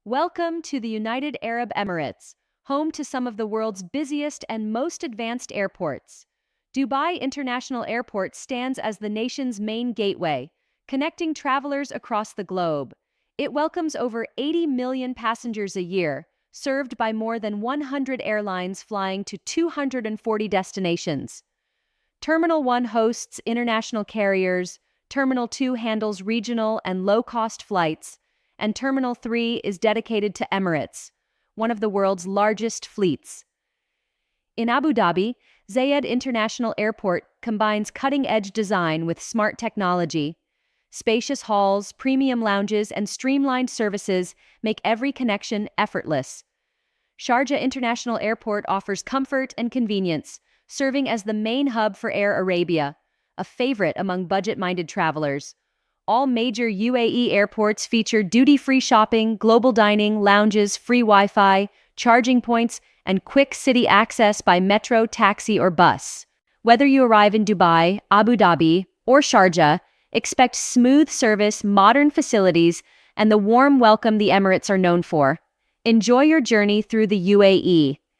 Welcome to the United Arab Emirates, home to some of the world's busiest and most advanced airports. Dubai International Airport stands as the nation's main gateway, connecting travelers across the globe. It welcomes over 80 million passengers a year, served by more than 100 airlines flying to 240 destinations. Terminal 1 hosts international carriers, Terminal 2 handles regional and low-cost flights, and Terminal 3 is dedicated to Emirates, one of the world's largest fleets. In Abu Dhabi, Zayed International Airport combines cutting-edge design with smart technology. Spacious halls, premium lounges, and streamlined services make every connection effortless. Sharjah International Airport offers comfort and convenience, serving as the main hub for Air Arabia, a favorite among budget-minded travelers. All major UAE airports feature duty-free shopping, global dining, lounges, free Wi-Fi, charging points, and quick city access by metro, taxi, or bus. Whether you arrive in Dubai, Abu Dhabi, or Sharjah, expect smooth service, modern facilities, and the warm welcome the Emirates are known for. Enjoy your journey through the UAE.